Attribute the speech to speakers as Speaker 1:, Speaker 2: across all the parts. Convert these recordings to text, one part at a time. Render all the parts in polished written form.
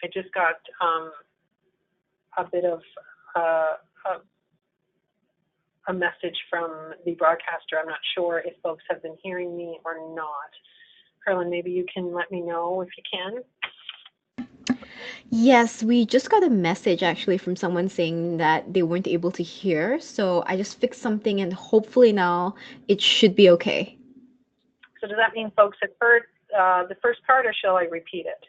Speaker 1: I just got a bit of a message from the broadcaster. I'm not sure if folks have been hearing me or not. Carolyn, maybe you can let me know if you can.
Speaker 2: Yes, we just got a message actually from someone saying that they weren't able to hear. So I just fixed something and hopefully now it should be okay.
Speaker 1: So does that mean folks have heard the first part, or shall I repeat it?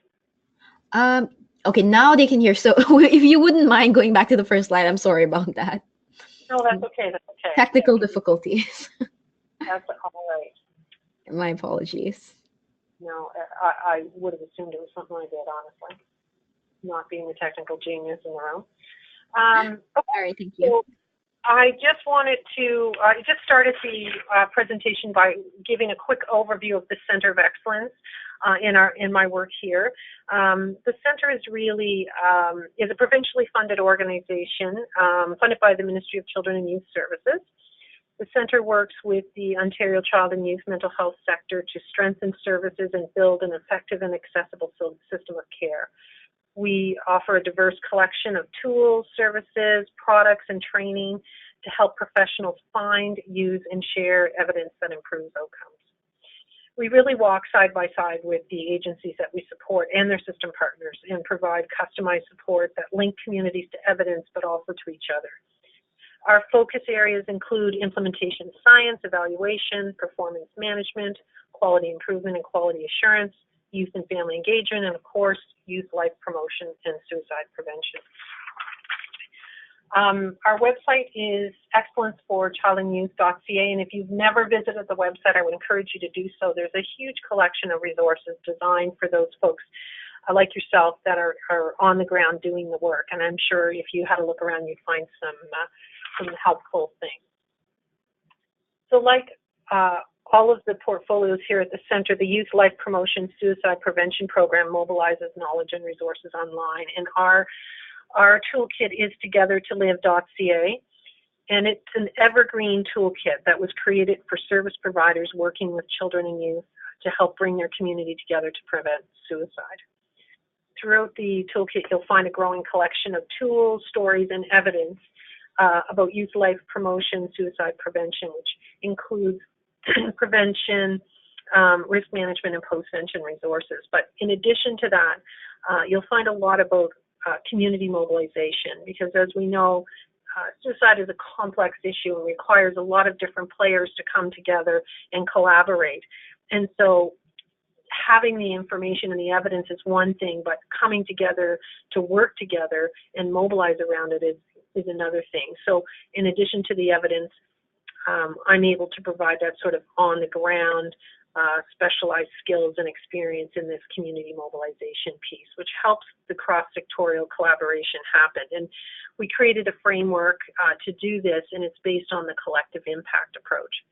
Speaker 2: Um, okay, now they can hear. So if you wouldn't mind going back to the first slide, I'm sorry about that.
Speaker 1: No, that's okay. That's okay.
Speaker 2: Technical difficulties.
Speaker 1: That's all right.
Speaker 2: My apologies.
Speaker 1: No, I would have assumed it was something I did, honestly, not being the technical genius in the room. Okay.
Speaker 2: All right, thank you.
Speaker 1: So I just wanted to, I just started the presentation by giving a quick overview of the Center of Excellence in my work here. The center is really is a provincially funded organization funded by the Ministry of Children and Youth Services. The center works with the Ontario Child and Youth mental health sector to strengthen services and build an effective and accessible system of care. We offer a diverse collection of tools, services, products, and training to help professionals find, use, and share evidence that improves outcomes. We really walk side by side with the agencies that we support and their system partners and provide customized support that link communities to evidence but also to each other. Our focus areas include implementation science, evaluation, performance management, quality improvement and quality assurance, youth and family engagement, and of course, youth life promotion and suicide prevention. Our website is excellenceforchildandYouth.ca, and if you've never visited the website, I would encourage you to do so. There's a huge collection of resources designed for those folks like yourself that are on the ground doing the work, and I'm sure if you had a look around, you'd find some helpful things. So like all of the portfolios here at the center, the Youth Life Promotion Suicide Prevention Program mobilizes knowledge and resources online, and our toolkit is togethertolive.ca, and it's an evergreen toolkit that was created for service providers working with children and youth to help bring their community together to prevent suicide. Throughout the toolkit, you'll find a growing collection of tools, stories, and evidence about youth life promotion, suicide prevention, which includes prevention, risk management, and postvention resources. But in addition to that, you'll find a lot about community mobilization, because as we know, suicide is a complex issue and requires a lot of different players to come together and collaborate. And so having the information and the evidence is one thing, but coming together to work together and mobilize around it is another thing. So in addition to the evidence, I'm able to provide that sort of on-the-ground specialized skills and experience in this community mobilization piece, which helps the cross-sectorial collaboration happen. And we created a framework to do this, and it's based on the collective impact approach.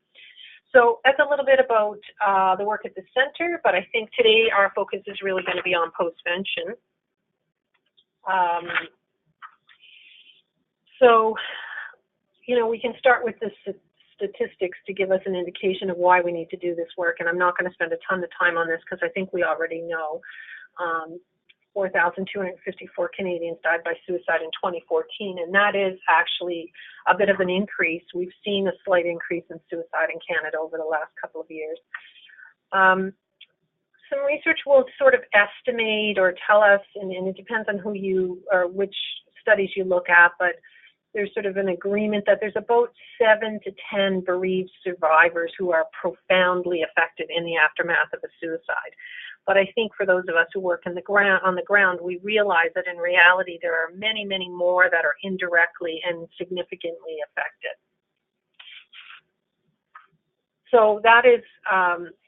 Speaker 1: So that's a little bit about the work at the center, but I think today our focus is really going to be on postvention. So, you know, we can start with the statistics to give us an indication of why we need to do this work, and I'm not going to spend a ton of time on this because I think we already know. 4,254 Canadians died by suicide in 2014, and that is actually a bit of an increase. We've seen a slight increase in suicide in Canada over the last couple of years. Some research will sort of estimate or tell us, and it depends on who you or which studies you look at, but there's sort of an agreement that there's about 7 to 10 bereaved survivors who are profoundly affected in the aftermath of a suicide. But I think for those of us who work on the ground, we realize that in reality there are many, many more that are indirectly and significantly affected. So that is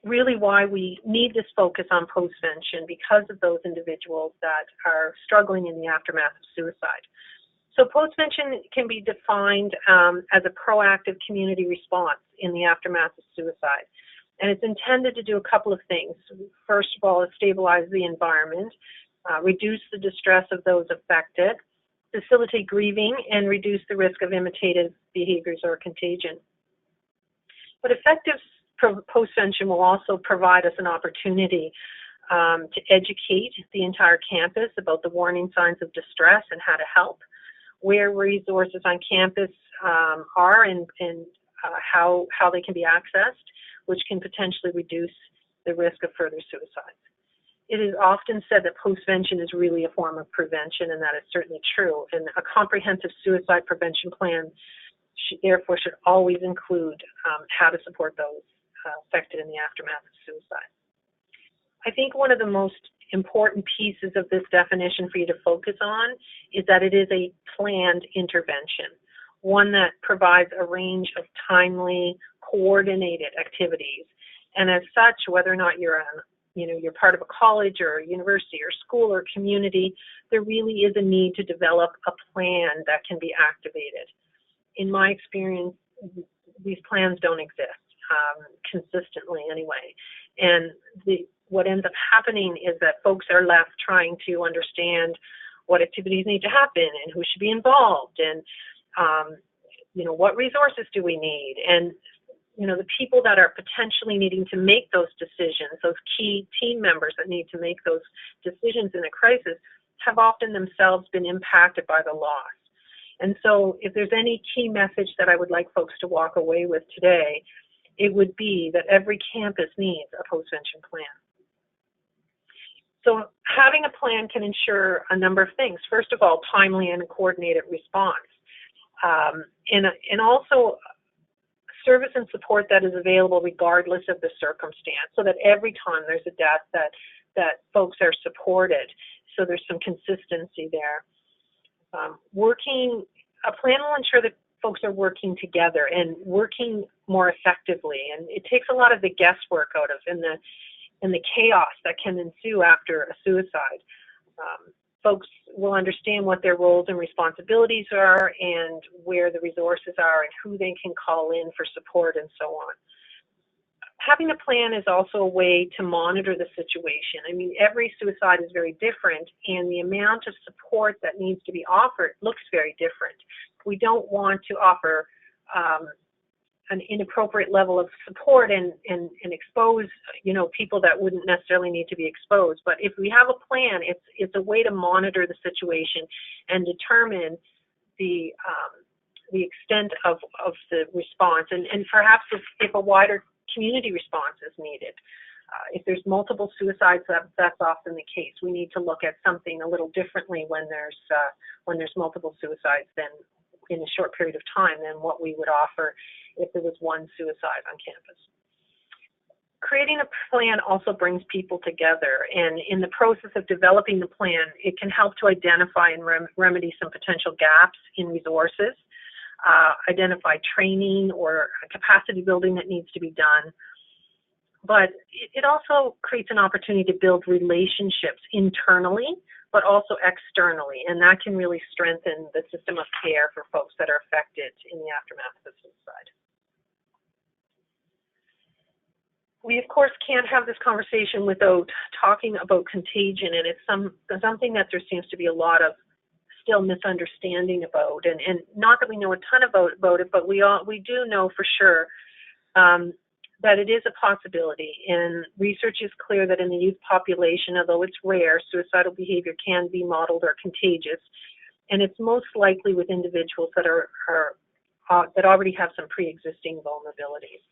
Speaker 1: really why we need this focus on postvention, because of those individuals that are struggling in the aftermath of suicide. So postvention can be defined as a proactive community response in the aftermath of suicide. And it's intended to do a couple of things. First of all, stabilize the environment, reduce the distress of those affected, facilitate grieving, and reduce the risk of imitative behaviors or contagion. But effective postvention will also provide us an opportunity to educate the entire campus about the warning signs of distress and how to help, where resources on campus are and how they can be accessed, which can potentially reduce the risk of further suicides. It is often said that postvention is really a form of prevention, and that is certainly true. And a comprehensive suicide prevention plan therefore should always include how to support those affected in the aftermath of suicide. I think one of the most important pieces of this definition for you to focus on is that it is a planned intervention, one that provides a range of timely, coordinated activities. And as such, whether or not you're part of a college or a university or school or community, there really is a need to develop a plan that can be activated. In my experience, these plans don't exist consistently anyway. And what ends up happening is that folks are left trying to understand what activities need to happen and who should be involved and, what resources do we need? And, the people that are potentially needing to make those decisions, those key team members that need to make those decisions in a crisis, have often themselves been impacted by the loss. And so if there's any key message that I would like folks to walk away with today, it would be that every campus needs a postvention plan. So having a plan can ensure a number of things. First of all, timely and coordinated response. And also service and support that is available regardless of the circumstance, so that every time there's a death that folks are supported, so there's some consistency there. A plan will ensure that folks are working together and working more effectively, and it takes a lot of the guesswork out of and the chaos that can ensue after a suicide. Folks will understand what their roles and responsibilities are and where the resources are and who they can call in for support and so on. Having a plan is also a way to monitor the situation. I mean, every suicide is very different, and the amount of support that needs to be offered looks very different. We don't want to offer an inappropriate level of support and expose, people that wouldn't necessarily need to be exposed. But if we have a plan, it's a way to monitor the situation and determine the extent of the response, and perhaps if a wider community response is needed. If there's multiple suicides, that's often the case. We need to look at something a little differently when there's multiple suicides than in a short period of time than what we would offer if there was one suicide on campus. Creating a plan also brings people together, and in the process of developing the plan, it can help to identify and remedy some potential gaps in resources, identify training or capacity building that needs to be done. But it also creates an opportunity to build relationships internally, but also externally, and that can really strengthen the system of care for folks that are affected in the aftermath of suicide. We, of course, can't have this conversation without talking about contagion, and it's something that there seems to be a lot of still misunderstanding about, and not that we know a ton about it, but we do know for sure that it is a possibility, and research is clear that in the youth population, although it's rare, suicidal behavior can be modeled or contagious, and it's most likely with individuals that that already have some pre-existing vulnerabilities.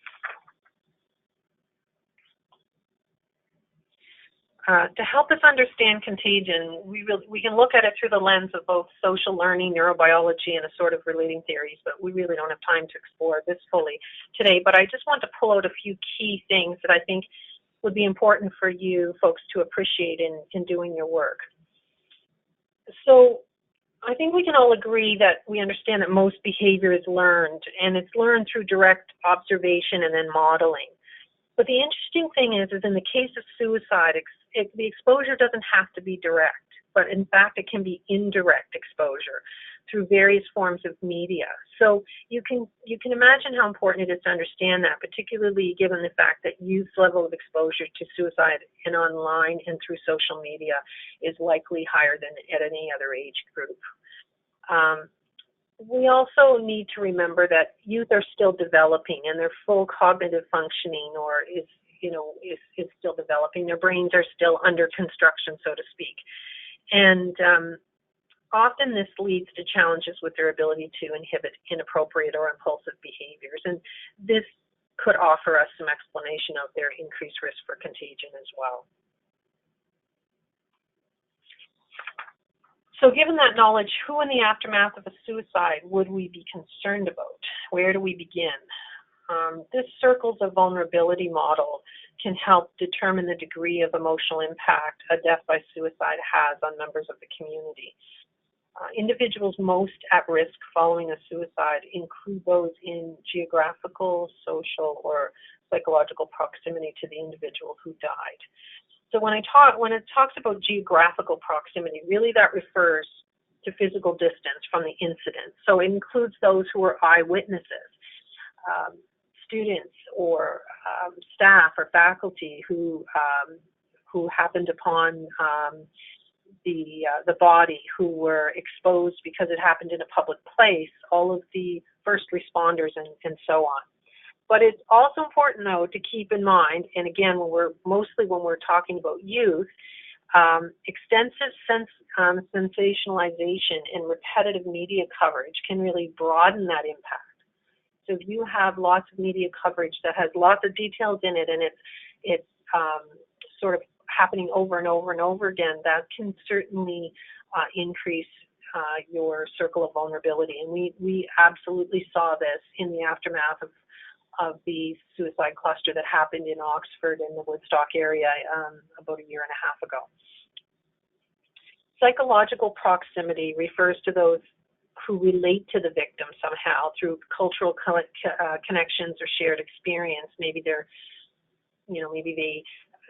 Speaker 1: To help us understand contagion, we can look at it through the lens of both social learning, neurobiology, and assorted relating theories, but we really don't have time to explore this fully today. But I just want to pull out a few key things that I think would be important for you folks to appreciate in doing your work. So I think we can all agree that we understand that most behavior is learned, and it's learned through direct observation and then modeling. But the interesting thing is in the case of suicide, the exposure doesn't have to be direct, but in fact it can be indirect exposure through various forms of media. So you can imagine how important it is to understand that, particularly given the fact that youth level of exposure to suicide and online and through social media is likely higher than at any other age group. We also need to remember that youth are still developing, and their full cognitive functioning is still developing. Their brains are still under construction, so to speak. And often this leads to challenges with their ability to inhibit inappropriate or impulsive behaviors. And this could offer us some explanation of their increased risk for contagion as well. So given that knowledge, who in the aftermath of a suicide would we be concerned about? Where do we begin? This circles of vulnerability model can help determine the degree of emotional impact a death by suicide has on members of the community. Individuals most at risk following a suicide include those in geographical, social, or psychological proximity to the individual who died. So when it talks about geographical proximity, really that refers to physical distance from the incident. So it includes those who are eyewitnesses, students or staff or faculty who happened upon the body, who were exposed because it happened in a public place, all of the first responders and so on. But it's also important, though, to keep in mind, and again, when we're talking about youth, extensive sensationalization and repetitive media coverage can really broaden that impact. So if you have lots of media coverage that has lots of details in it, and it's sort of happening over and over and over again, that can certainly increase your circle of vulnerability. And we absolutely saw this in the aftermath of the suicide cluster that happened in Oxford in the Woodstock area about a year and a half ago. Psychological proximity refers to those who relate to the victim somehow through cultural connections or shared experience. Maybe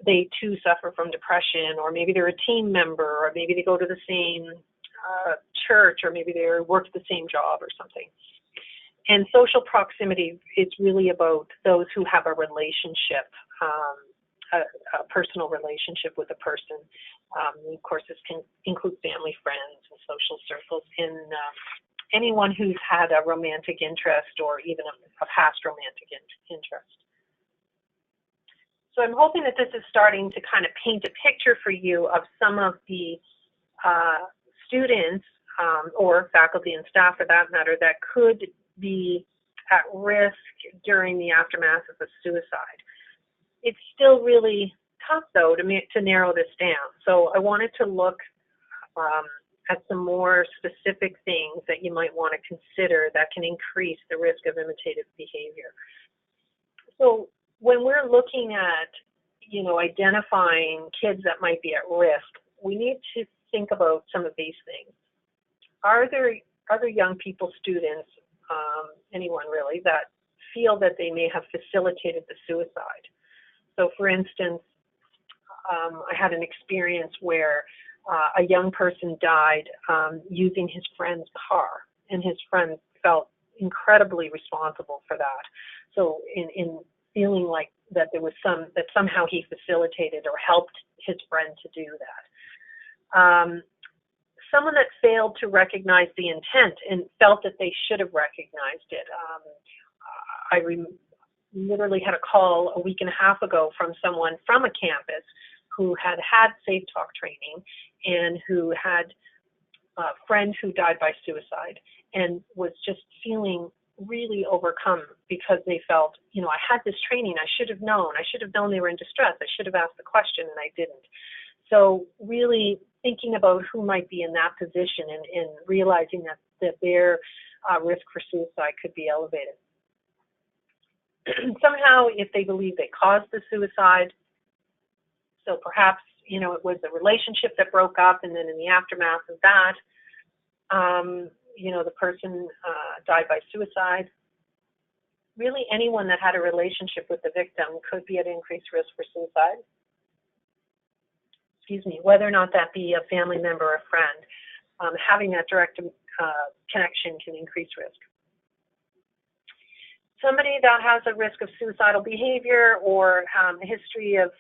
Speaker 1: they too suffer from depression, or maybe they're a team member, or maybe they go to the same church, or maybe they work the same job or something. And social proximity is really about those who have a relationship, a personal relationship with a person. Of course, this can include family, friends, and social circles, and anyone who's had a romantic interest or even a past romantic interest. So I'm hoping that this is starting to kind of paint a picture for you of some of the students or faculty and staff, for that matter, that could be at risk during the aftermath of a suicide. It's still really tough, though, to narrow this down. So I wanted to look at some more specific things that you might want to consider that can increase the risk of imitative behavior. So when we're looking at, identifying kids that might be at risk, we need to think about some of these things. Are there young people, students, anyone really, that feel that they may have facilitated the suicide? So for instance, I had an experience where a young person died using his friend's car, and his friend felt incredibly responsible for that. So in feeling like that there was that somehow he facilitated or helped his friend to do that. Someone that failed to recognize the intent and felt that they should have recognized it. I literally had a call a week and a half ago from someone from a campus who had Safe Talk training and who had a friend who died by suicide and was just feeling really overcome because they felt, I had this training, I should have known they were in distress, I should have asked the question, and I didn't. So really thinking about who might be in that position and realizing that their risk for suicide could be elevated. Somehow, if they believe they caused the suicide, so perhaps, it was a relationship that broke up, and then in the aftermath of that, the person died by suicide. Really, anyone that had a relationship with the victim could be at increased risk for suicide. Whether or not that be a family member or a friend, having that direct connection can increase risk. Somebody that has a risk of suicidal behavior or a history of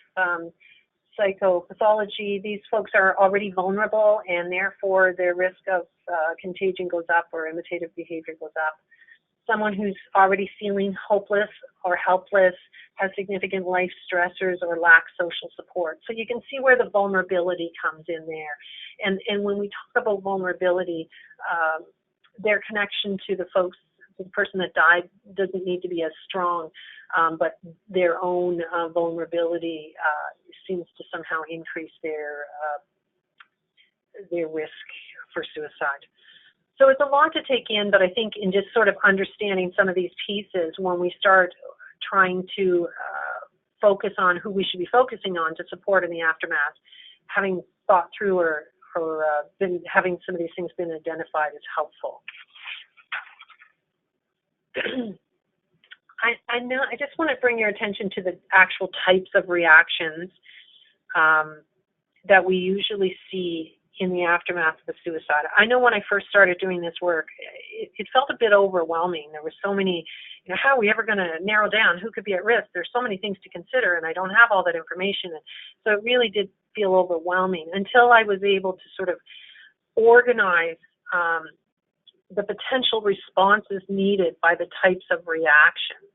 Speaker 1: psychopathology, these folks are already vulnerable, and therefore their risk of contagion goes up or imitative behavior goes up. someone who's already feeling hopeless or helpless, has significant life stressors, or lacks social support. So you can see where the vulnerability comes in there. And when we talk about vulnerability, their connection to the person that died doesn't need to be as strong, but their own vulnerability seems to somehow increase their risk for suicide. So it's a lot to take in, but I think in just sort of understanding some of these pieces, when we start trying to focus on who we should be focusing on to support in the aftermath, having thought through or been having some of these things been identified is helpful. I just want to bring your attention to the actual types of reactions that we usually see in the aftermath of a suicide. I know when I first started doing this work, it felt a bit overwhelming. There were so many, how are we ever going to narrow down who could be at risk? There's so many things to consider, and I don't have all that information. And so it really did feel overwhelming until I was able to sort of organize the potential responses needed by the types of reactions.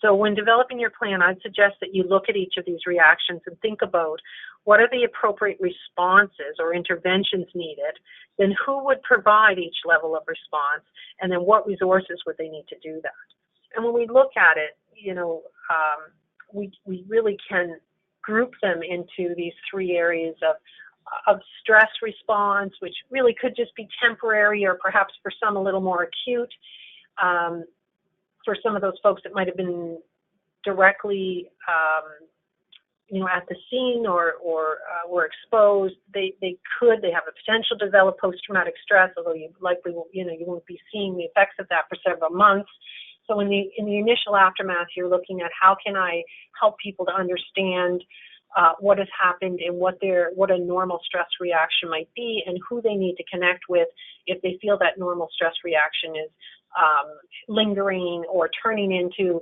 Speaker 1: So when developing your plan, I'd suggest that you look at each of these reactions and think about what are the appropriate responses or interventions needed, then who would provide each level of response, and then what resources would they need to do that. And when we look at it, we really can group them into these three areas of stress response, which really could just be temporary or perhaps for some a little more acute. For some of those folks that might have been directly at the scene or were exposed, they have a potential to develop post-traumatic stress, although you likely you won't be seeing the effects of that for several months. So in the initial aftermath, you're looking at how can I help people to understand what has happened and what a normal stress reaction might be, and who they need to connect with if they feel that normal stress reaction is lingering or turning into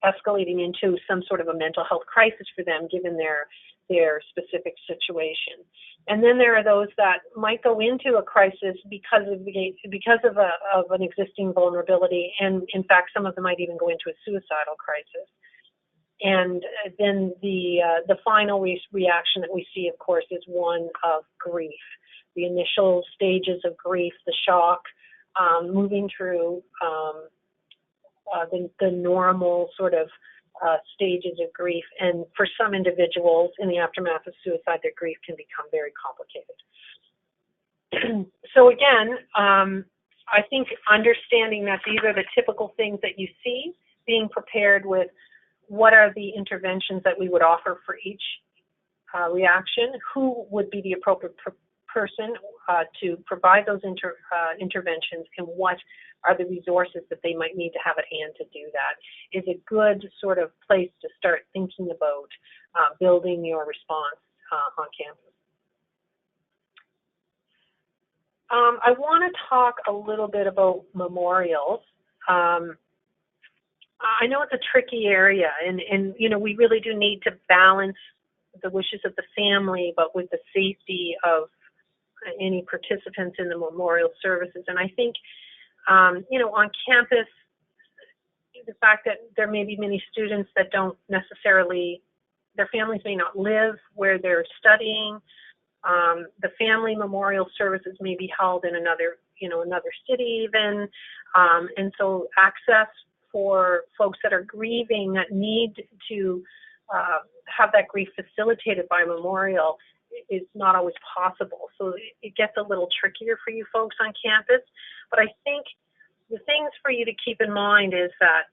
Speaker 1: escalating into some sort of a mental health crisis for them, given their specific situation. And then there are those that might go into a crisis because of an existing vulnerability, and in fact, some of them might even go into a suicidal crisis. And then the final reaction that we see, of course, is one of grief. The initial stages of grief, the shock, moving through the normal sort of stages of grief. And for some individuals in the aftermath of suicide, their grief can become very complicated. So again, I think understanding that these are the typical things that you see, being prepared with what are the interventions that we would offer for each reaction, who would be the appropriate person to provide those interventions, and what are the resources that they might need to have at hand to do that, is a good sort of place to start thinking about building your response on campus. I want to talk a little bit about memorials. I know it's a tricky area, and we really do need to balance the wishes of the family, but with the safety of any participants in the memorial services. And I think, on campus, the fact that there may be many students that don't necessarily, their families may not live where they're studying. The family memorial services may be held in another city even. And so access for folks that are grieving, that need to have that grief facilitated by memorial, is not always possible. So it gets a little trickier for you folks on campus. But I think the things for you to keep in mind is that,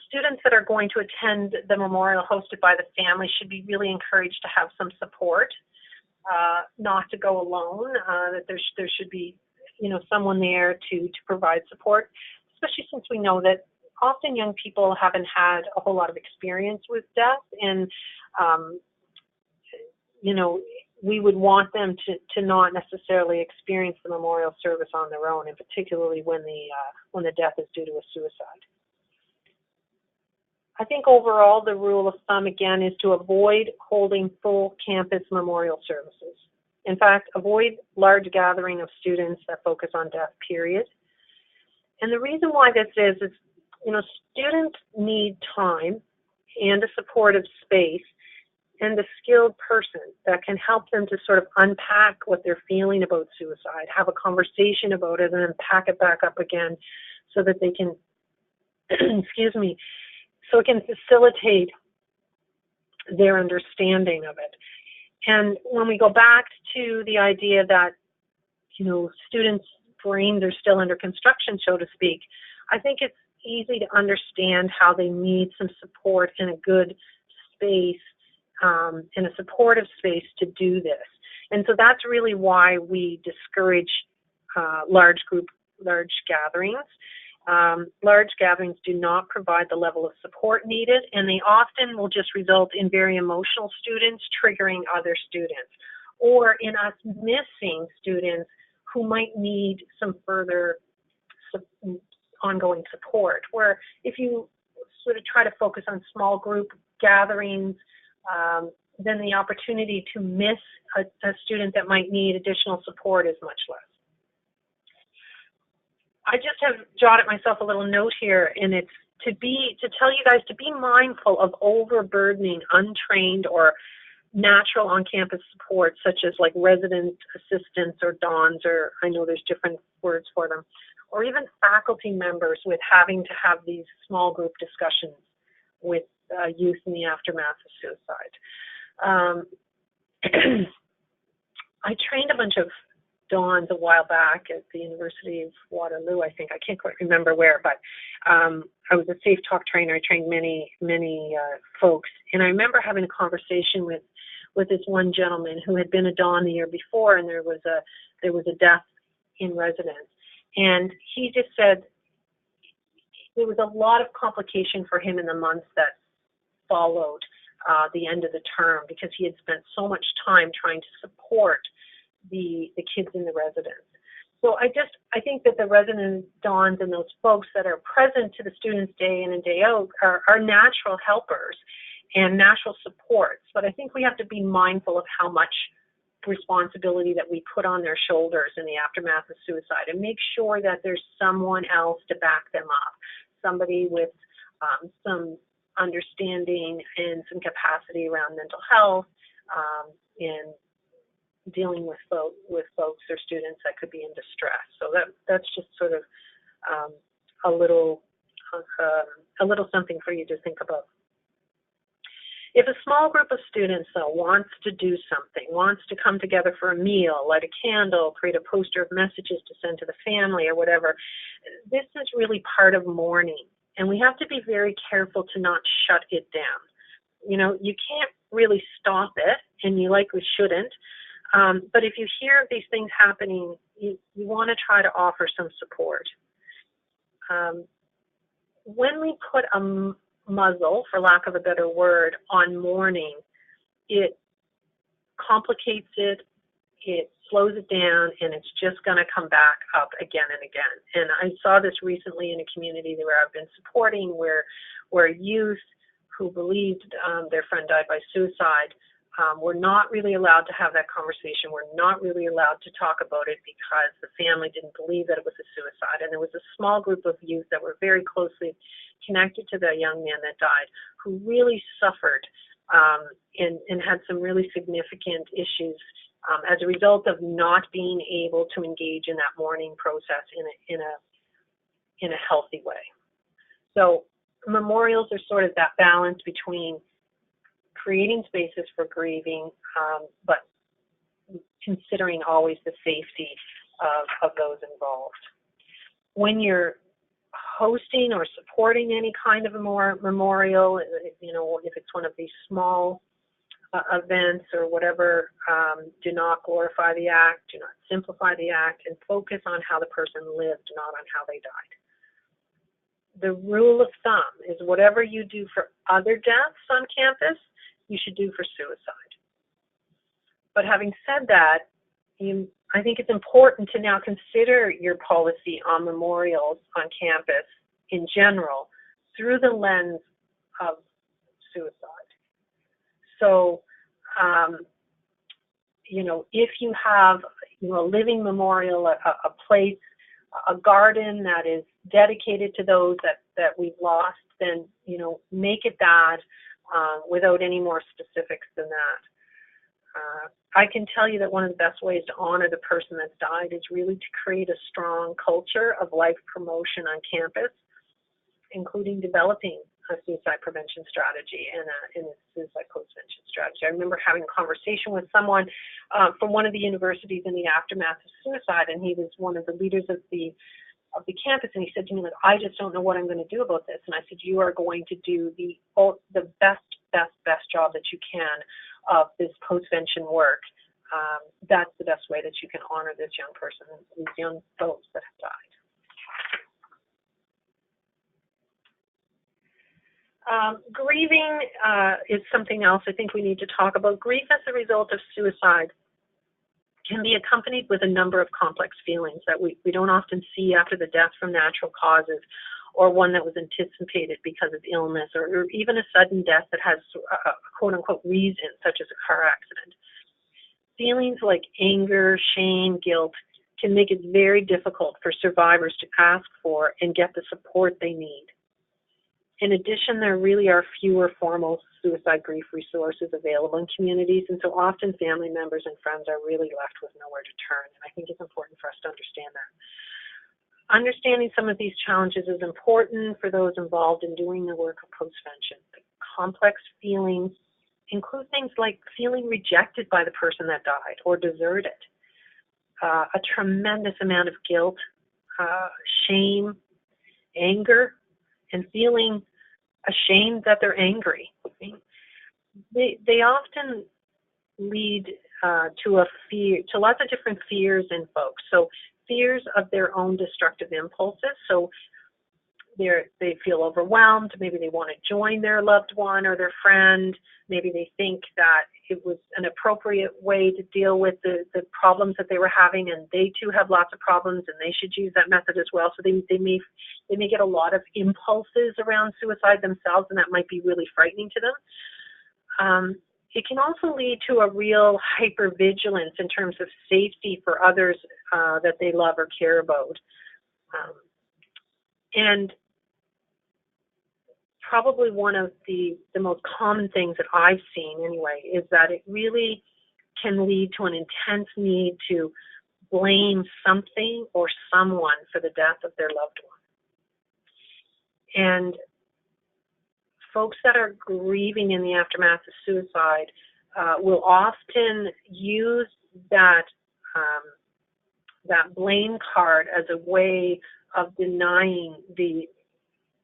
Speaker 1: students that are going to attend the memorial hosted by the family should be really encouraged to have some support, not to go alone, that there should be, someone there to provide support, especially since we know that often young people haven't had a whole lot of experience with death, and we would want them to not necessarily experience the memorial service on their own, and particularly when the death is due to a suicide. I think overall the rule of thumb, again, is to avoid holding full campus memorial services. In fact, avoid large gathering of students that focus on death, period. And the reason why this is, students need time and a supportive space and a skilled person that can help them to sort of unpack what they're feeling about suicide, have a conversation about it, and then pack it back up again so that they can, so it can facilitate their understanding of it. And when we go back to the idea that, students' brains are still under construction, so to speak, I think it's easy to understand how they need some support in a good space, in a supportive space to do this. And so that's really why we discourage large gatherings. Large gatherings do not provide the level of support needed, and they often will just result in very emotional students triggering other students, or in us missing students who might need some further ongoing support. Where if you sort of try to focus on small group gatherings, then the opportunity to miss a student that might need additional support is much less. I just have jotted myself a little note here, and it's to tell you guys to be mindful of overburdening untrained or natural on-campus support, such as like resident assistants or DONs, or I know there's different words for them, or even faculty members with having to have these small group discussions with youth in the aftermath of suicide. I trained a bunch of DONs a while back at the University of Waterloo, I think. I can't quite remember where, but I was a Safe Talk trainer. I trained many folks, and I remember having a conversation with this one gentleman who had been a DON the year before, and there was a death in residence, and he just said there was a lot of complication for him in the months that followed the end of the term, because he had spent so much time trying to support the kids in the residence. So I think that the resident DONs and those folks that are present to the students day in and day out are natural helpers and natural supports. But I think we have to be mindful of how much responsibility that we put on their shoulders in the aftermath of suicide, and make sure that there's someone else to back them up, somebody with some understanding and some capacity around mental health, and dealing with folks or students that could be in distress. So that's just sort of a little something for you to think about. If a small group of students, though, wants to do something, wants to come together for a meal, light a candle, create a poster of messages to send to the family or whatever, this is really part of mourning. And we have to be very careful to not shut it down. You can't really stop it, and you likely shouldn't. But if you hear of these things happening, you want to try to offer some support. When we put a muzzle, for lack of a better word, on mourning, it complicates it, it slows it down, and it's just going to come back up again and again. And I saw this recently in a community where I've been supporting, where youth who believed their friend died by suicide were not really allowed to have that conversation. We're not really allowed to talk about it because the family didn't believe that it was a suicide. And there was a small group of youth that were very closely connected to the young man that died, who really suffered and had some really significant issues as a result of not being able to engage in that mourning process in a healthy way. So memorials are sort of that balance between creating spaces for grieving, but considering always the safety of those involved. When you're hosting or supporting any kind of a memorial, if it's one of these small events or whatever, do not glorify the act, do not simplify the act, and focus on how the person lived, not on how they died. The rule of thumb is whatever you do for other deaths on campus, you should do for suicide. But having said that, I think it's important to now consider your policy on memorials on campus in general through the lens of suicide. So if you have, a living memorial, a place, a garden that is dedicated to those that we've lost, then, make it that, without any more specifics than that. I can tell you that one of the best ways to honor the person that's died is really to create a strong culture of life promotion on campus, including developing a suicide prevention strategy and a suicide postvention strategy. I remember having a conversation with someone from one of the universities in the aftermath of suicide, and he was one of the leaders of the campus, and he said to me, I just don't know what I'm going to do about this. And I said, you are going to do the best job that you can of this postvention work. That's the best way that you can honor this young person, these young folks that have died. Grieving is something else I think we need to talk about. Grief as a result of suicide can be accompanied with a number of complex feelings that we don't often see after the death from natural causes, or one that was anticipated because of illness, or even a sudden death that has a quote-unquote reason, such as a car accident. Feelings like anger, shame, guilt can make it very difficult for survivors to ask for and get the support they need. In addition, there really are fewer formal suicide grief resources available in communities, and so often family members and friends are really left with nowhere to turn, and I think it's important for us to understand that. Understanding some of these challenges is important for those involved in doing the work of postvention. The complex feelings include things like feeling rejected by the person that died or deserted, a tremendous amount of guilt, shame, anger, and feeling ashamed that they're angry. They often lead to lots of different fears in folks. So fears of their own destructive impulses. So they feel overwhelmed. Maybe they want to join their loved one or their friend. Maybe they think that it was an appropriate way to deal with the problems that they were having, and they too have lots of problems, and they should use that method as well. So they may get a lot of impulses around suicide themselves, and that might be really frightening to them. It can also lead to a real hypervigilance in terms of safety for others that they love or care about. And probably one of the most common things that I've seen anyway is that it really can lead to an intense need to blame something or someone for the death of their loved one. And folks that are grieving in the aftermath of suicide will often use that blame card as a way of denying the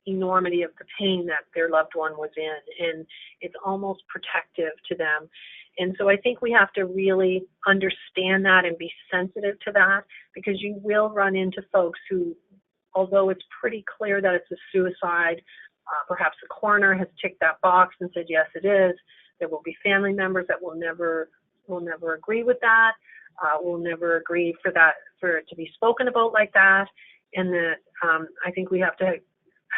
Speaker 1: enormity of the pain that their loved one was in, and it's almost protective to them. And so I think we have to really understand that and be sensitive to that, because you will run into folks who, although it's pretty clear that it's a suicide, perhaps the coroner has ticked that box and said, yes, it is. There will be family members that will never agree with that, will never agree for it to be spoken about like that. And that I think we have to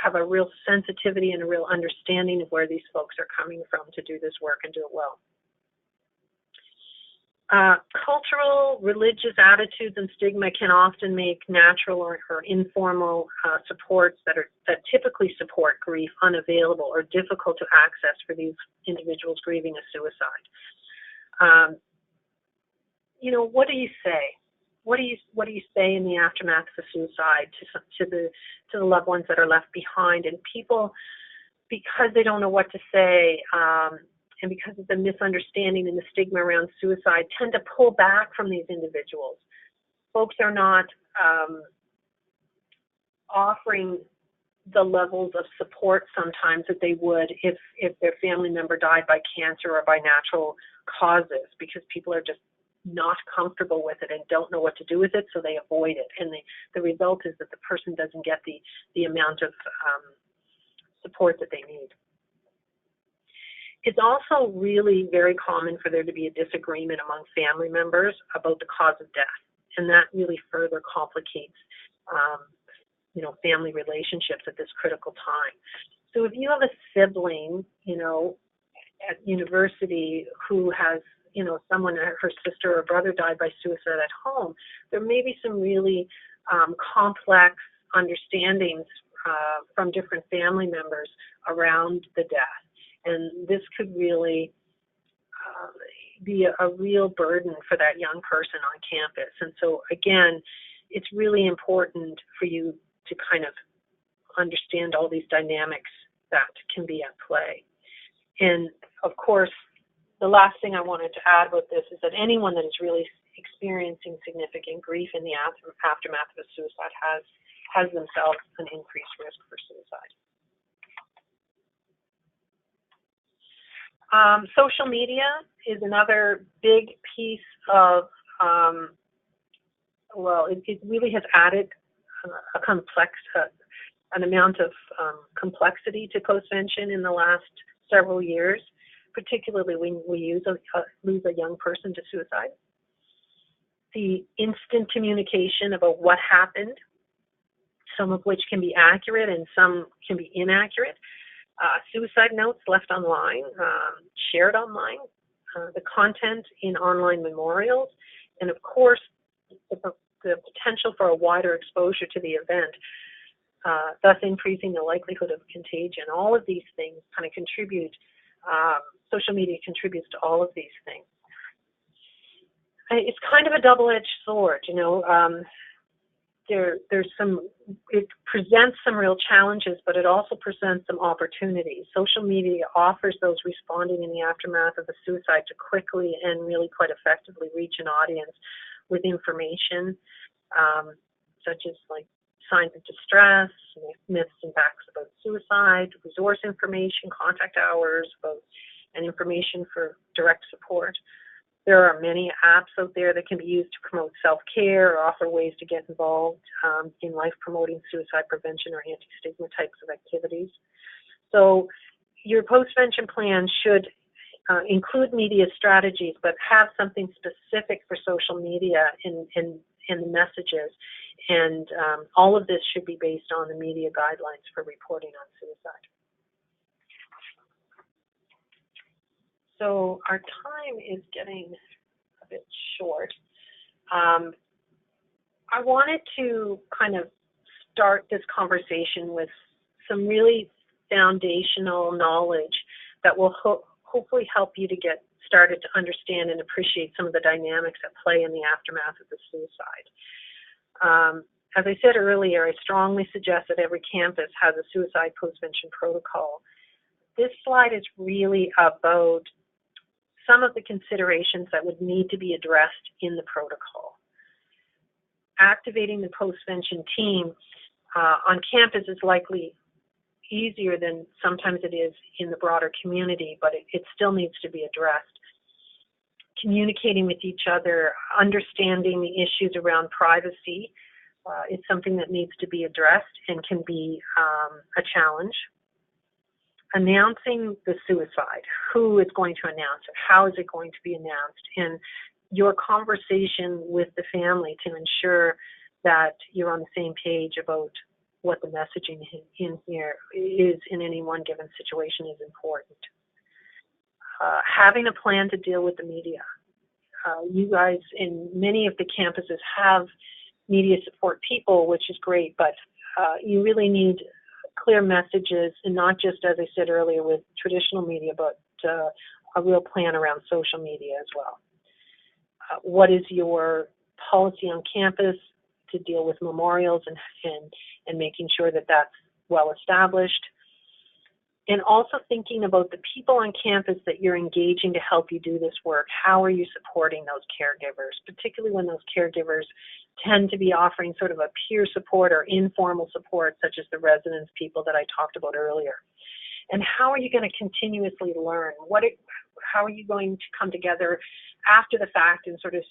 Speaker 1: have a real sensitivity and a real understanding of where these folks are coming from to do this work and do it well. Cultural, religious attitudes and stigma can often make natural or informal supports that typically support grief unavailable or difficult to access for these individuals grieving a suicide. What do you say? What do you say in the aftermath of suicide to the loved ones that are left behind? And people, because they don't know what to say, and because of the misunderstanding and the stigma around suicide, tend to pull back from these individuals. Folks are not offering the levels of support sometimes that they would if their family member died by cancer or by natural causes, because people are just not comfortable with it and don't know what to do with it, so they avoid it. And the result is that the person doesn't get the amount of support that they need. It's also really very common for there to be a disagreement among family members about the cause of death, and that really further complicates family relationships at this critical time. So if you have a sibling, at university who has, you know, someone, her sister or brother died by suicide at home, there may be some really complex understandings from different family members around the death. And this could really be a real burden for that young person on campus. And so, again, it's really important for you to kind of understand all these dynamics that can be at play. And, of course, the last thing I wanted to add about this is that anyone that is really experiencing significant grief in the aftermath of a suicide has themselves an increased risk for suicide. Social media is another big piece of, well, it really has added an amount of complexity to postvention in the last several years, particularly when we lose a young person to suicide. The instant communication about what happened, some of which can be accurate and some can be inaccurate. Suicide notes left online, shared online, the content in online memorials, and of course, the potential for a wider exposure to the event, thus increasing the likelihood of contagion. All of these things kind of contribute, social media contributes to all of these things. It's kind of a double-edged sword, you know. It presents some real challenges, but it also presents some opportunities. Social media offers those responding in the aftermath of a suicide to quickly and really quite effectively reach an audience with information, such as like signs of distress, myths and facts about suicide, resource information, contact hours, and information for direct support. There are many apps out there that can be used to promote self-care or offer ways to get involved in life-promoting suicide prevention or anti-stigma types of activities. So your postvention plan should include media strategies, but have something specific for social media in the messages. And all of this should be based on the media guidelines for reporting on suicide. So our time is getting a bit short. I wanted to kind of start this conversation with some really foundational knowledge that will hopefully help you to get started to understand and appreciate some of the dynamics at play in the aftermath of the suicide. As I said earlier, I strongly suggest that every campus has a suicide postvention protocol. This slide is really about some of the considerations that would need to be addressed in the protocol. Activating the postvention team on campus is likely easier than sometimes it is in the broader community, but it still needs to be addressed. Communicating with each other, understanding the issues around privacy is something that needs to be addressed and can be a challenge. Announcing the suicide, who is going to announce it, how is it going to be announced, and your conversation with the family to ensure that you're on the same page about what the messaging in here is in any one given situation is important. Having a plan to deal with the media. You guys in many of the campuses have media support people, which is great, but you really need clear messages, and not just, as I said earlier, with traditional media, but a real plan around social media as well. What is your policy on campus to deal with memorials and making sure that that's well established? And also thinking about the people on campus that you're engaging to help you do this work. How are you supporting those caregivers, particularly when those caregivers tend to be offering sort of a peer support or informal support, such as the residence people that I talked about earlier. And how are you going to continuously learn? How are you going to come together after the fact and sort of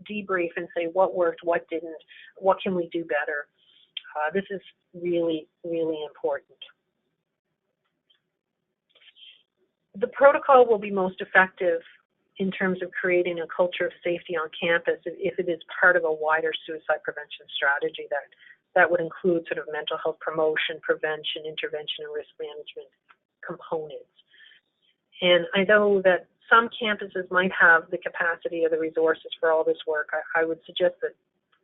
Speaker 1: debrief and say what worked, what didn't, what can we do better? This is really, really important. The protocol will be most effective in terms of creating a culture of safety on campus if it is part of a wider suicide prevention strategy that would include sort of mental health promotion, prevention, intervention, and risk management components. And I know that some campuses might have the capacity or the resources for all this work. I would suggest that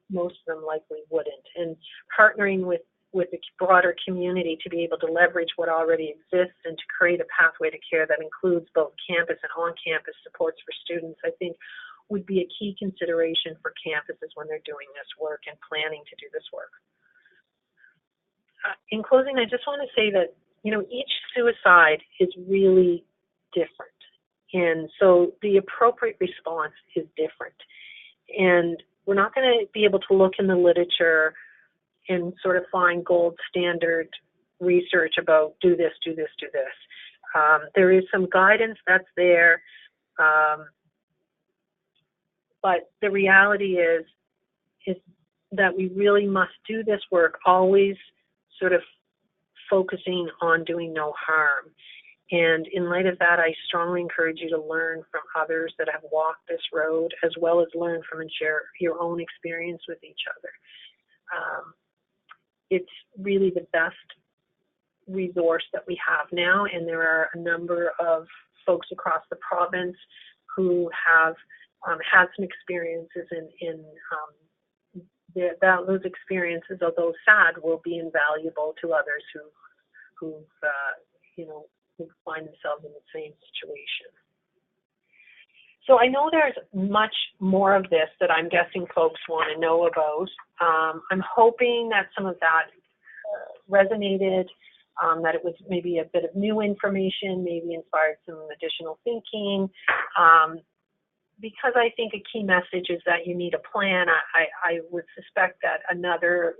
Speaker 1: most of them likely wouldn't. And partnering with the broader community to be able to leverage what already exists and to create a pathway to care that includes both campus and on-campus supports for students, I think would be a key consideration for campuses when they're doing this work and planning to do this work. In closing, I just want to say that, each suicide is really different. And so the appropriate response is different. And we're not going to be able to look in the literature and sort of find gold standard research about do this, do this, do this. There is some guidance that's there, but the reality is that we really must do this work always sort of focusing on doing no harm. And in light of that, I strongly encourage you to learn from others that have walked this road, as well as learn from and share your own experience with each other. It's really the best resource that we have now, and there are a number of folks across the province who have had some experiences in those experiences, although sad, will be invaluable to others who find themselves in the same situation. So I know there's much more of this that I'm guessing folks want to know about. I'm hoping that some of that resonated, that it was maybe a bit of new information, maybe inspired some additional thinking. Because I think a key message is that you need a plan, I would suspect that another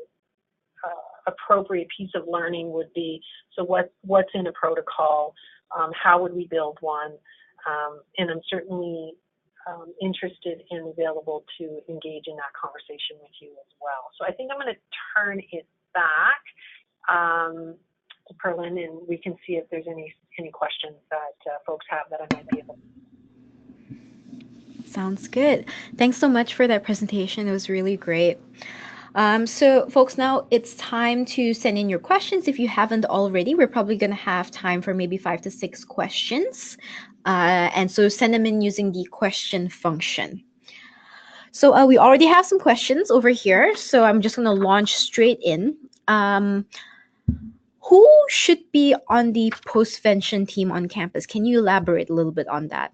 Speaker 1: appropriate piece of learning would be, so what's in a protocol? How would we build one? And I'm certainly interested and available to engage in that conversation with you as well. So I think I'm going to turn it back to Perlin, and we can see if there's any questions that folks have that I might be able to.
Speaker 2: Sounds good. Thanks so much for that presentation. It was really great. So folks, now it's time to send in your questions. If you haven't already, we're probably going to have time for maybe 5 to 6 questions. And so send them in using the question function. So we already have some questions over here. So I'm just going to launch straight in. Who should be on the Postvention team on campus? Can you elaborate a little bit on that?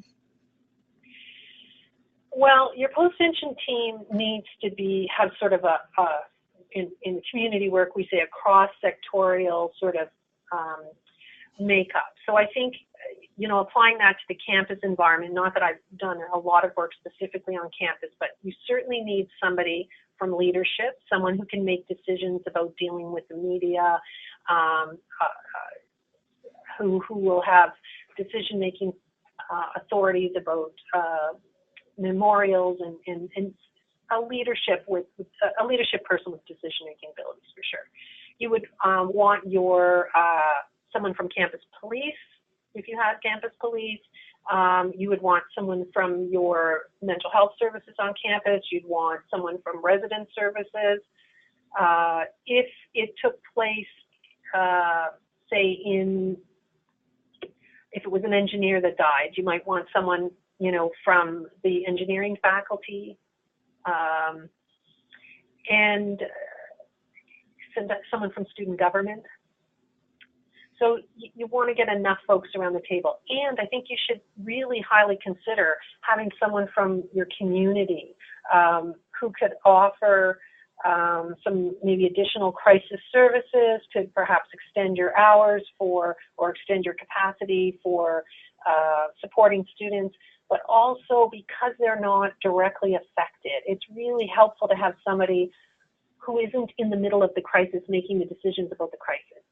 Speaker 1: Well, your Postvention team needs to have sort of in community work, we say a cross-sectorial sort of makeup. So I think, applying that to the campus environment, not that I've done a lot of work specifically on campus, but you certainly need somebody from leadership, someone who can make decisions about dealing with the media, who will have decision-making authorities about memorials and a leadership person with decision-making abilities for sure. You would want your someone from campus police, if you have campus police. You would want someone from your mental health services on campus. You'd want someone from resident services. If it took place, say if it was an engineer that died, you might want someone from the engineering faculty, and someone from student government. So you want to get enough folks around the table. And I think you should really highly consider having someone from your community who could offer some maybe additional crisis services to perhaps extend your hours or extend your capacity for supporting students. But also, because they're not directly affected, it's really helpful to have somebody who isn't in the middle of the crisis making the decisions about the crisis.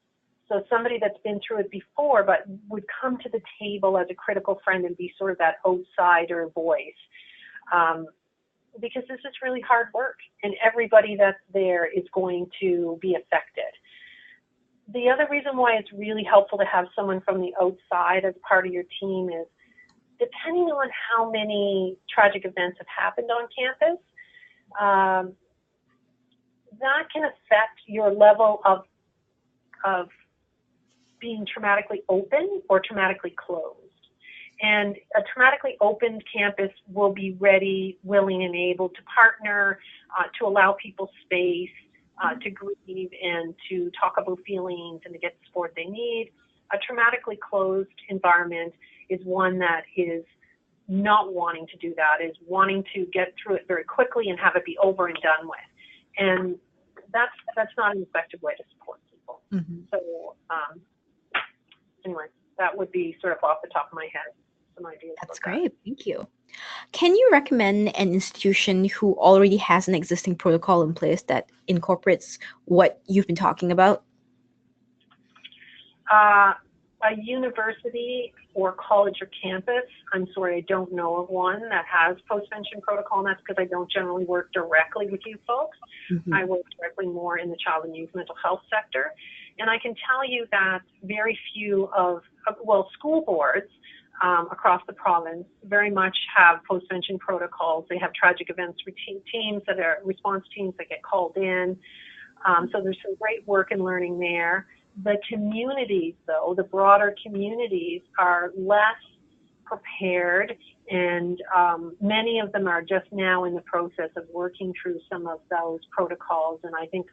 Speaker 1: So somebody that's been through it before but would come to the table as a critical friend and be sort of that outsider voice. Because this is really hard work, and everybody that's there is going to be affected. The other reason why it's really helpful to have someone from the outside as part of your team is, depending on how many tragic events have happened on campus, that can affect your level of being traumatically open or traumatically closed. And a traumatically opened campus will be ready, willing, and able to partner, to allow people space, to grieve and to talk about feelings and to get the support they need. A traumatically closed environment is one that is not wanting to do that, is wanting to get through it very quickly and have it be over and done with. And that's not an effective way to support people.
Speaker 2: Mm-hmm.
Speaker 1: So anyway, that would be sort of off the top of my head, some ideas.
Speaker 2: That's great. Thank you. Can you recommend an institution who already has an existing protocol in place that incorporates what you've been talking about?
Speaker 1: A university or college or campus, I'm sorry, I don't know of one that has postvention protocol, and that's because I don't generally work directly with you folks.
Speaker 2: Mm-hmm.
Speaker 1: I work directly more in the child and youth mental health sector. And I can tell you that very few school boards across the province very much have postvention protocols. They have tragic events teams that are response teams that get called in. So there's some great work and learning there. The communities, though, the broader communities are less prepared, and many of them are just now in the process of working through some of those protocols. And I think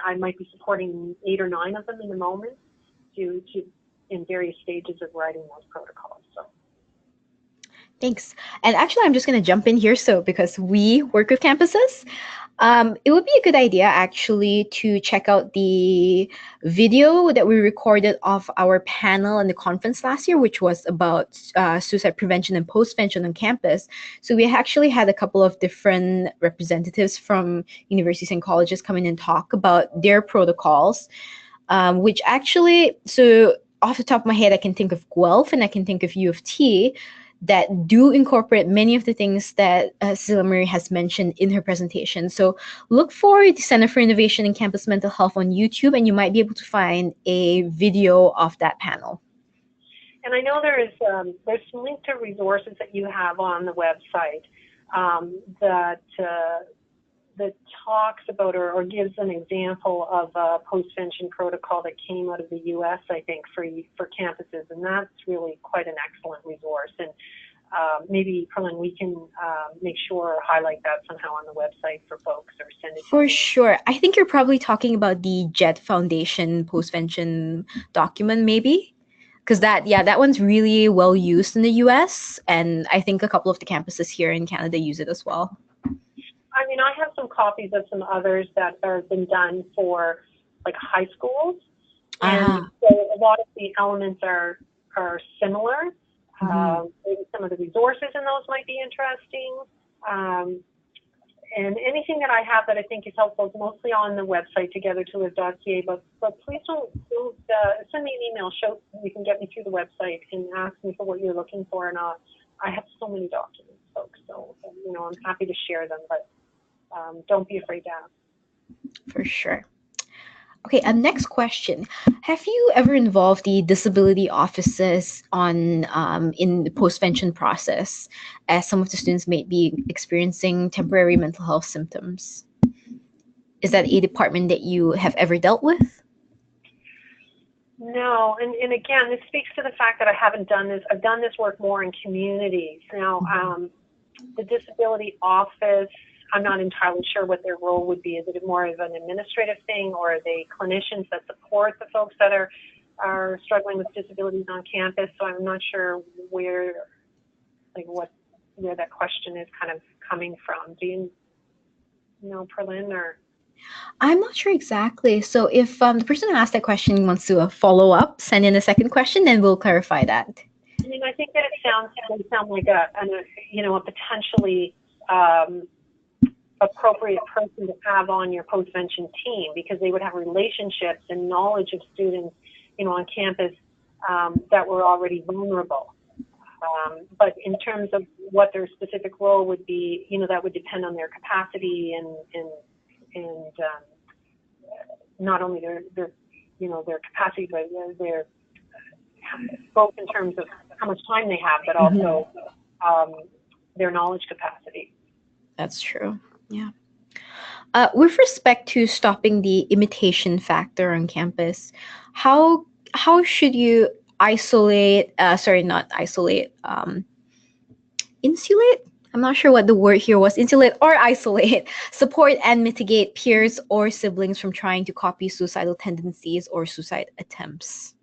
Speaker 1: I might be supporting 8 or 9 of them in the moment in various stages of writing those protocols. So.
Speaker 2: Thanks. And actually, I'm just going to jump in here. So because we work with campuses, it would be a good idea actually to check out the video that we recorded of our panel in the conference last year, which was about suicide prevention and postvention on campus. So we actually had a couple of different representatives from universities and colleges come in and talk about their protocols, which actually, so off the top of my head, I can think of Guelph and I can think of U of T, that do incorporate many of the things that Cecilia Marie has mentioned in her presentation. So look for the Center for Innovation in Campus Mental Health on YouTube, and you might be able to find a video of that panel.
Speaker 1: And I know there's some link to resources that you have on the website that talks about or gives an example of a postvention protocol that came out of the U.S., I think, for campuses, and that's really quite an excellent resource. And maybe, Perlin, we can make sure or highlight that somehow on the website for folks or send it to
Speaker 2: For
Speaker 1: them.
Speaker 2: sure. I think you're probably talking about the JET Foundation postvention document, maybe? Because that one's really well used in the U.S., and I think a couple of the campuses here in Canada use it as well.
Speaker 1: I mean, I have some copies of some others that have been done for like high schools, and so a lot of the elements are similar.
Speaker 2: Mm-hmm.
Speaker 1: Maybe some of the resources in those might be interesting. And anything that I have that I think is helpful is mostly on the website, togethertolive.ca. But please don't send me an email. You can get me through the website and ask me for what you're looking for, and I have so many documents, folks. So I'm happy to share them, but don't be afraid to ask.
Speaker 2: For sure. Okay, next question. Have you ever involved the disability offices in the postvention process, as some of the students may be experiencing temporary mental health symptoms? Is that a department that you have ever dealt with?
Speaker 1: No, and again, this speaks to the fact that I haven't done this. I've done this work more in communities. Now, the disability office, I'm not entirely sure what their role would be. Is it more of an administrative thing, or are they clinicians that support the folks that are struggling with disabilities on campus? So I'm not sure where that question is kind of coming from. Do you know, Perlin, or?
Speaker 2: I'm not sure exactly. So if the person who asked that question wants to follow up, send in a second question, then we'll clarify that.
Speaker 1: I mean, I think that it sounds like a potentially appropriate person to have on your postvention team, because they would have relationships and knowledge of students, on campus that were already vulnerable. But in terms of what their specific role would be, that would depend on their capacity and not only their capacity, but their both in terms of how much time they have, but also their knowledge capacity.
Speaker 2: That's true. Yeah. With respect to stopping the imitation factor on campus, how should you isolate, sorry, not isolate, insulate? I'm not sure what the word here was, insulate or isolate, support and mitigate peers or siblings from trying to copy suicidal tendencies or suicide attempts?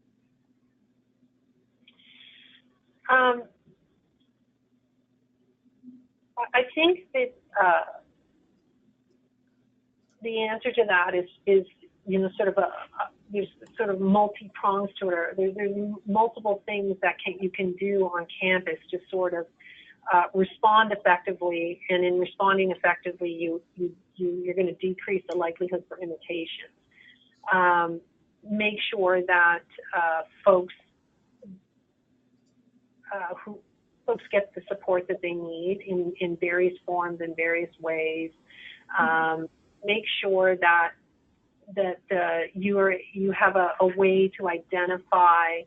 Speaker 1: I think that the answer to that is sort of there's sort of multi-prongs to it. There's multiple things that you can do on campus to sort of respond effectively, and in responding effectively, you're going to decrease the likelihood for imitation. Make sure that folks get the support that they need in various forms, in various ways. Make sure that you have a way to identify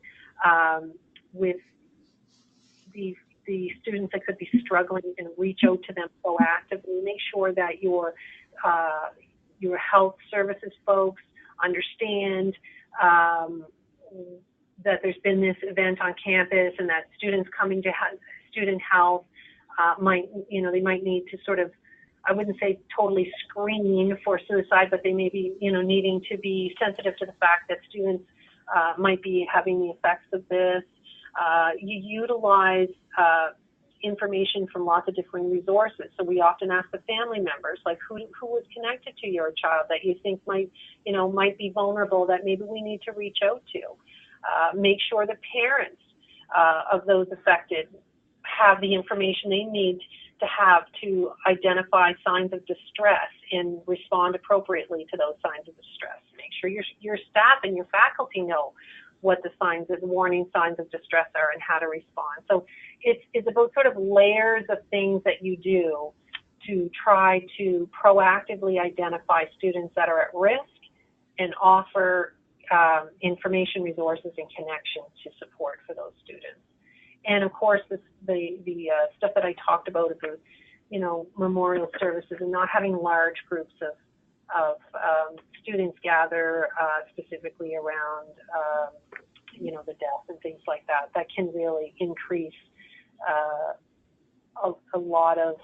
Speaker 1: with the students that could be struggling and reach out to them proactively. Make sure that your health services folks understand that there's been this event on campus, and that students coming to student health they might need to sort of, I wouldn't say totally screen for suicide, but they may be, needing to be sensitive to the fact that students might be having the effects of this. You utilize information from lots of different resources. So we often ask the family members, like, who was connected to your child that you think might be vulnerable, that maybe we need to reach out to. Make sure the parents of those affected have the information they need to identify signs of distress and respond appropriately to those signs of distress. Make sure your staff and your faculty know what the warning signs of distress are and how to respond. So it's about sort of layers of things that you do to try to proactively identify students that are at risk and offer information, resources, and connections to support for those students. And of course, the stuff that I talked about about, memorial services and not having large groups of students gather specifically around, the death and things like that. That can really increase a lot of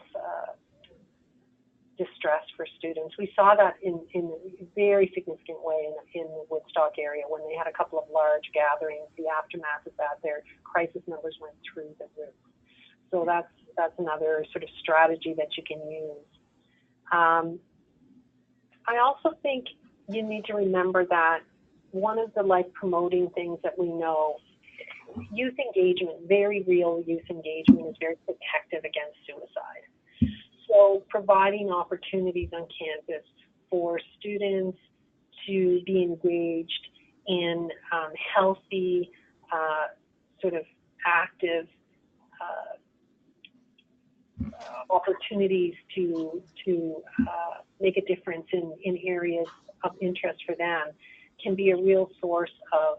Speaker 1: distress for students. We saw that in a very significant way in the Woodstock area when they had a couple of large gatherings. The aftermath of that, their crisis numbers went through the roof. So that's another sort of strategy that you can use. I also think you need to remember that one of the life-promoting things that we know, youth engagement, very real youth engagement, is very protective against suicide. So providing opportunities on campus for students to be engaged in healthy, sort of active opportunities to make a difference in areas of interest for them can be a real source of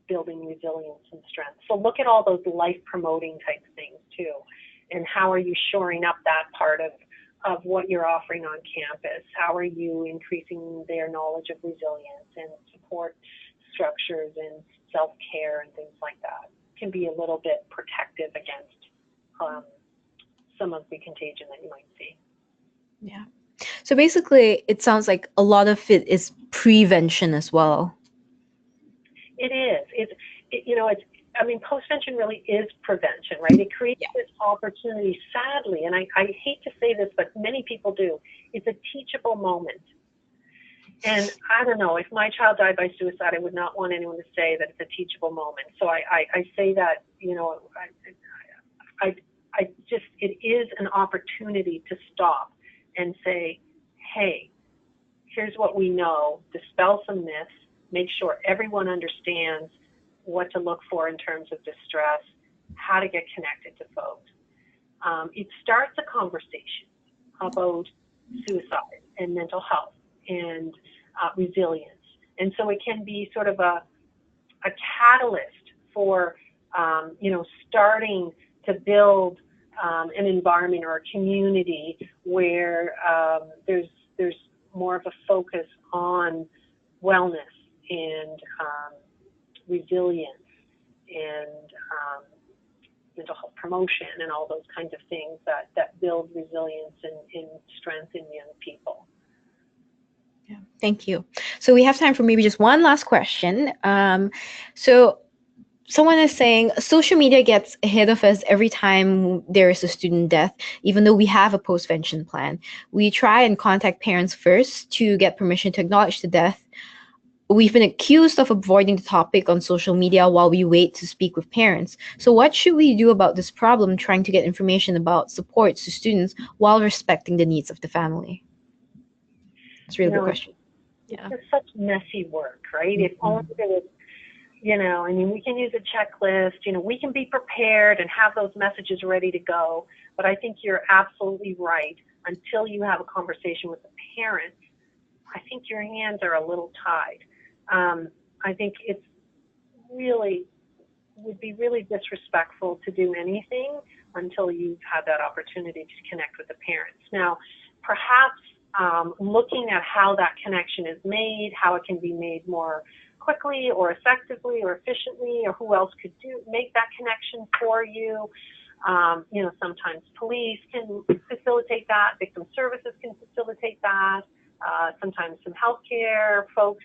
Speaker 1: building resilience and strength. So look at all those life-promoting type things too. And how are you shoring up that part of what you're offering on campus? How are you increasing their knowledge of resilience and support structures and self-care and things like that? Can be a little bit protective against some of the contagion that you might see.
Speaker 2: Yeah. So basically, it sounds like a lot of it is prevention as well.
Speaker 1: It is. Postvention really is prevention, right? It creates this opportunity, sadly, and I hate to say this, but many people do. It's a teachable moment. And I don't know, if my child died by suicide, I would not want anyone to say that it's a teachable moment. So I say that, it is an opportunity to stop and say, hey, here's what we know, dispel some myths, make sure everyone understands what to look for in terms of distress, how to get connected to folks. It starts a conversation about suicide and mental health and resilience. And so it can be sort of a catalyst for, starting to build an environment or a community where there's more of a focus on wellness and resilience and mental health promotion and all those kinds of things that build resilience and strength in young people.
Speaker 2: Yeah, thank you. So we have time for maybe just one last question. So someone is saying social media gets ahead of us every time there is a student death, even though we have a postvention plan. We try and contact parents first to get permission to acknowledge the death. We've been accused of avoiding the topic on social media while we wait to speak with parents. So what should we do about this problem, trying to get information about supports to students while respecting the needs of the family? It's a really good question.
Speaker 1: It's just such messy work, right? If only there was, I mean, we can use a checklist, we can be prepared and have those messages ready to go. But I think you're absolutely right. Until you have a conversation with the parents, I think your hands are a little tied. I think it's would be really disrespectful to do anything until you've had that opportunity to connect with the parents. Now, perhaps looking at how that connection is made, how it can be made more quickly or effectively or efficiently, or who else could make that connection for you. Sometimes police can facilitate that, victim services can facilitate that. Sometimes some healthcare folks,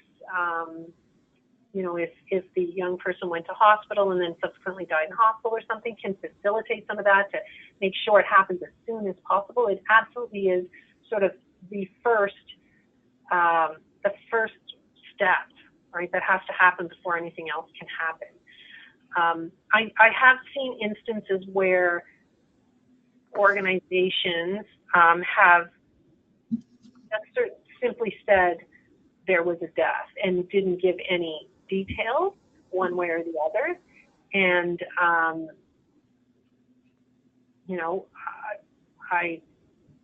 Speaker 1: if the young person went to hospital and then subsequently died in hospital or something, can facilitate some of that to make sure it happens as soon as possible. It absolutely is sort of the first step, right, that has to happen before anything else can happen. I have seen instances where organizations have simply said there was a death and didn't give any details one way or the other. And,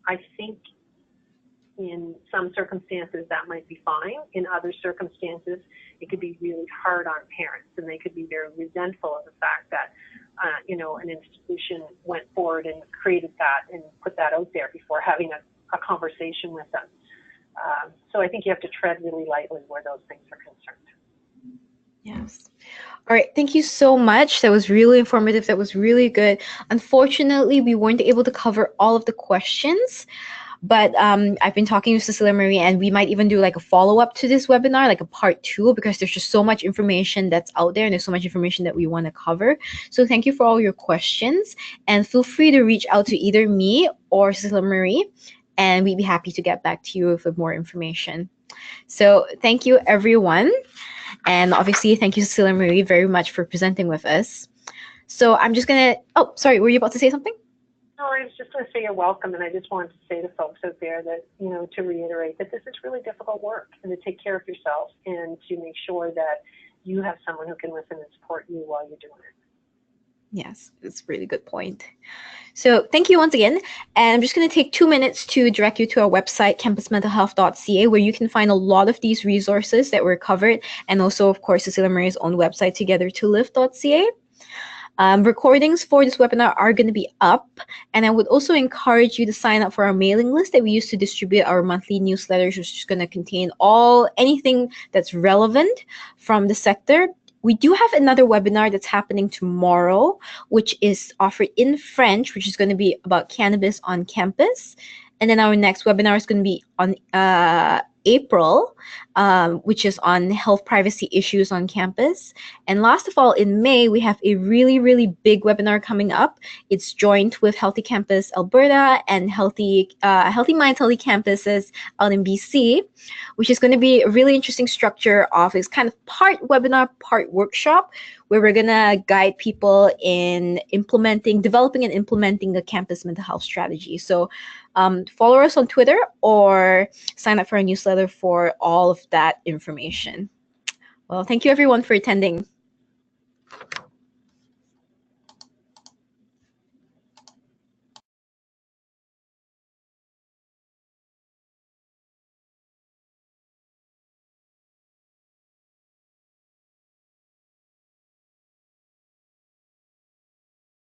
Speaker 1: I think in some circumstances that might be fine. In other circumstances, it could be really hard on parents, and they could be very resentful of the fact that, an institution went forward and created that and put that out there before having a conversation with them. So I think you have to tread really lightly where those things are concerned.
Speaker 2: Yes. All right. Thank you so much. That was really informative. That was really good. Unfortunately, we weren't able to cover all of the questions, but I've been talking to Cecilia Marie, and we might even do like a follow-up to this webinar, like a part 2, because there's just so much information that's out there and there's so much information that we want to cover. So thank you for all your questions, and feel free to reach out to either me or Cecilia Marie, and we'd be happy to get back to you with more information. So thank you, everyone. And obviously, thank you, Cecilia Marie, very much for presenting with us. So I'm just going to, oh, sorry, were you about to say something?
Speaker 1: No, I was just going to say you're welcome. And I just wanted to say to folks out there that, to reiterate that this is really difficult work, and to take care of yourself and to make sure that you have someone who can listen and support you while you're doing it.
Speaker 2: Yes, it's a really good point. So thank you once again. And I'm just going to take 2 minutes to direct you to our website, campusmentalhealth.ca, where you can find a lot of these resources that were covered, and also, of course, Cecilia Marie's own website, togethertolive.ca. Recordings for this webinar are going to be up, and I would also encourage you to sign up for our mailing list that we use to distribute our monthly newsletters, which is going to contain anything that's relevant from the sector. We do have another webinar that's happening tomorrow, which is offered in French, which is going to be about cannabis on campus. And then our next webinar is going to be on April, which is on health privacy issues on campus. And last of all, in May, we have a really, really big webinar coming up. It's joint with Healthy Campus Alberta and Healthy Minds, Healthy Campuses out in BC, which is going to be a really interesting structure of it's kind of part webinar, part workshop, where we're going to guide people in developing and implementing a campus mental health strategy. So follow us on Twitter or sign up for our newsletter for all of that information. Well, thank you everyone for attending.